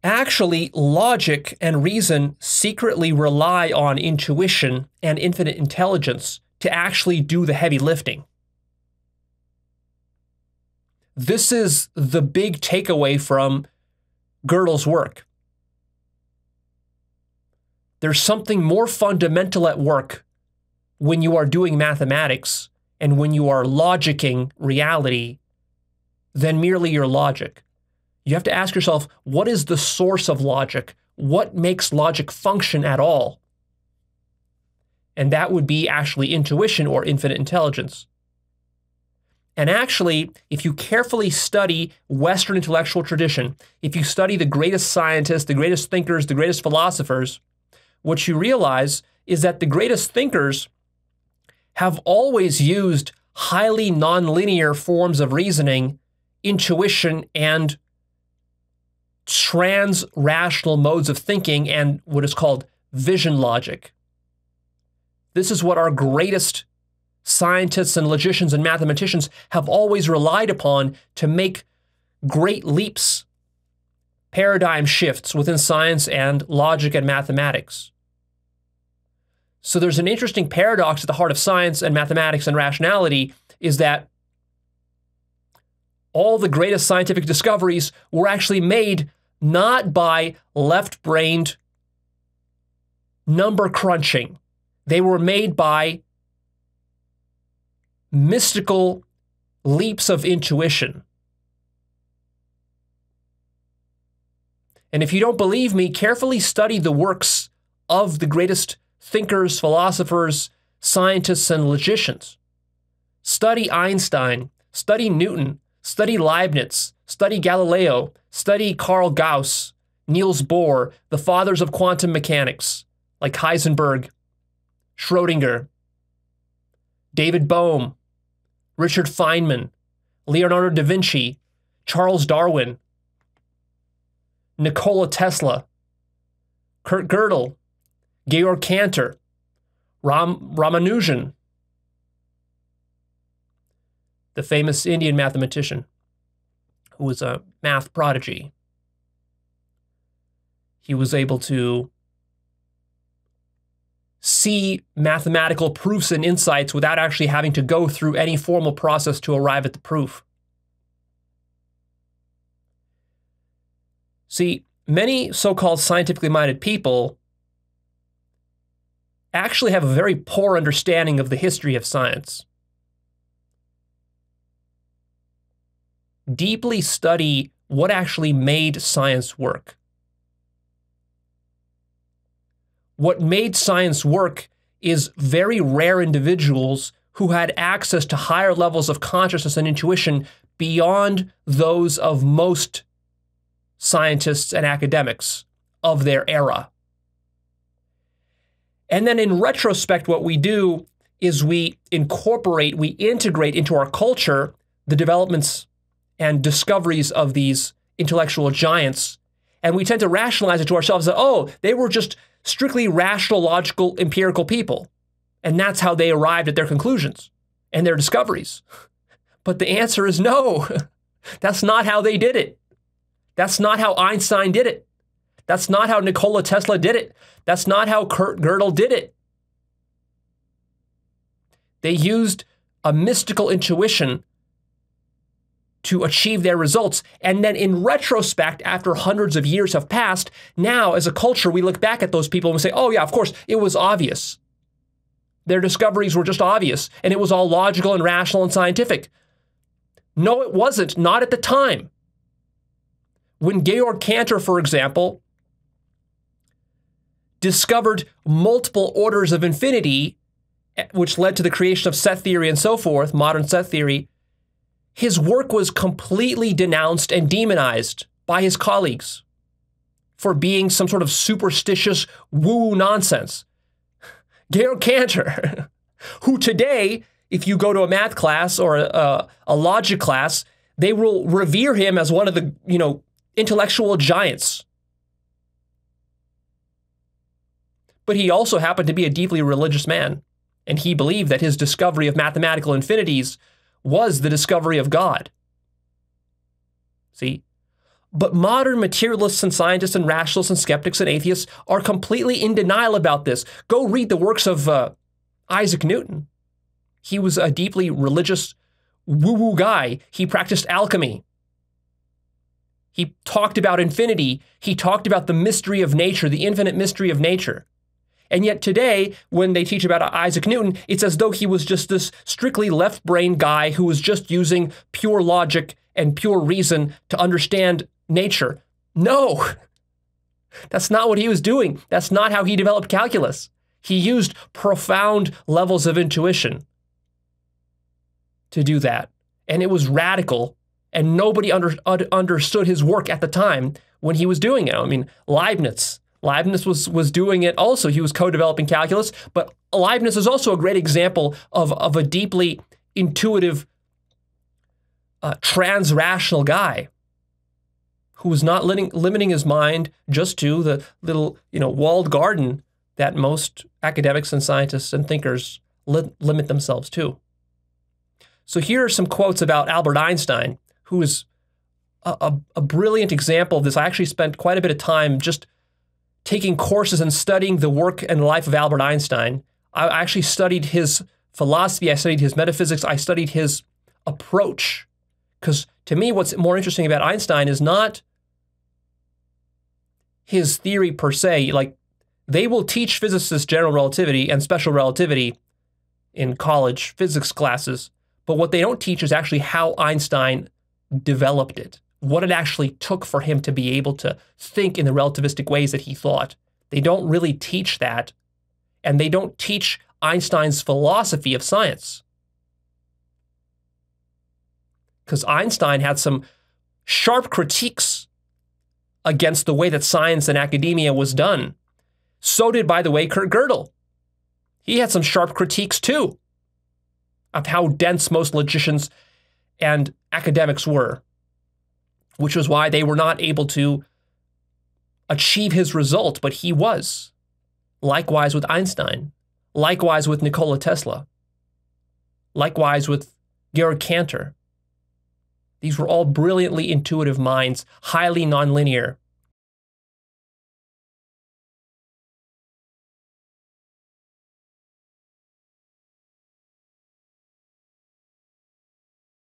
Actually, logic and reason secretly rely on intuition and infinite intelligence to actually do the heavy lifting. This is the big takeaway from Gödel's work. There's something more fundamental at work when you are doing mathematics and when you are logicking reality than merely your logic. You have to ask yourself, what is the source of logic? What makes logic function at all? And that would be actually intuition or infinite intelligence. And actually, if you carefully study Western intellectual tradition, if you study the greatest scientists, the greatest thinkers, the greatest philosophers, what you realize is that the greatest thinkers have always used highly nonlinear forms of reasoning, intuition, and trans-rational modes of thinking, and what is called vision logic. This is what our greatest scientists and logicians and mathematicians have always relied upon to make great leaps, paradigm shifts within science and logic and mathematics. So there's an interesting paradox at the heart of science and mathematics and rationality, is that all the greatest scientific discoveries were actually made not by left-brained number crunching. They were made by mystical leaps of intuition. And if you don't believe me, carefully study the works of the greatest thinkers, philosophers, scientists, and logicians. Study Einstein, study Newton, study Leibniz, study Galileo, study Carl Gauss, Niels Bohr, the fathers of quantum mechanics, like Heisenberg, Schrödinger, David Bohm, Richard Feynman, Leonardo da Vinci, Charles Darwin, Nikola Tesla, Kurt Gödel, Georg Cantor, Ramanujan, the famous Indian mathematician who was a math prodigy. He was able to see mathematical proofs and insights without actually having to go through any formal process to arrive at the proof. See, many so-called scientifically minded people actually have a very poor understanding of the history of science. Deeply study what actually made science work. What made science work is very rare individuals who had access to higher levels of consciousness and intuition beyond those of most scientists and academics of their era. And then in retrospect, what we do is we incorporate, we integrate into our culture the developments and discoveries of these intellectual giants, and we tend to rationalize it to ourselves that, oh, they were just strictly rational, logical, empirical people, and that's how they arrived at their conclusions and their discoveries. But the answer is no. That's not how they did it. That's not how Einstein did it. That's not how Nikola Tesla did it. That's not how Kurt Gödel did it. They used a mystical intuition to achieve their results. And then in retrospect, after hundreds of years have passed, now as a culture, we look back at those people and we say, oh yeah, of course, it was obvious. Their discoveries were just obvious, and it was all logical and rational and scientific. No, it wasn't, not at the time. When Georg Cantor, for example, discovered multiple orders of infinity, which led to the creation of set theory and so forth, modern set theory, his work was completely denounced and demonized by his colleagues for being some sort of superstitious woo-woo nonsense. Georg Cantor, who today, if you go to a math class or a logic class, they will revere him as one of the, intellectual giants. But he also happened to be a deeply religious man, and he believed that his discovery of mathematical infinities was the discovery of God. See, But modern materialists and scientists and rationalists and skeptics and atheists are completely in denial about this. Go read the works of Isaac Newton. He was a deeply religious woo-woo guy. He practiced alchemy. He talked about infinity. He talked about the mystery of nature, the infinite mystery of nature. And yet today, when they teach about Isaac Newton, it's as though he was just this strictly left-brain guy who was just using pure logic and pure reason to understand nature. No, that's not what he was doing. That's not how he developed calculus. He used profound levels of intuition to do that. And it was radical, and nobody understood his work at the time when he was doing it. I mean, Leibniz was doing it also. He was co-developing calculus, but Leibniz is also a great example of a deeply intuitive, trans-rational guy who was not limiting his mind just to the little, walled garden that most academics and scientists and thinkers limit themselves to. So here are some quotes about Albert Einstein, who is a brilliant example of this. I actually spent quite a bit of time just taking courses and studying the work and life of Albert Einstein. I actually studied his philosophy, I studied his metaphysics, I studied his approach. Because to me, what's more interesting about Einstein is not his theory per se. Like, they will teach physicists general relativity and special relativity in college physics classes, but what they don't teach is actually how Einstein developed it, what it actually took for him to be able to think in the relativistic ways that he thought. They don't really teach that, and they don't teach Einstein's philosophy of science. Because Einstein had some sharp critiques against the way that science and academia was done. So did, by the way, Kurt Gödel. He had some sharp critiques too of how dense most logicians and academics were, which was why they were not able to achieve his result, but he was. Likewise with Einstein. Likewise with Nikola Tesla. Likewise with Georg Cantor. These were all brilliantly intuitive minds, highly nonlinear,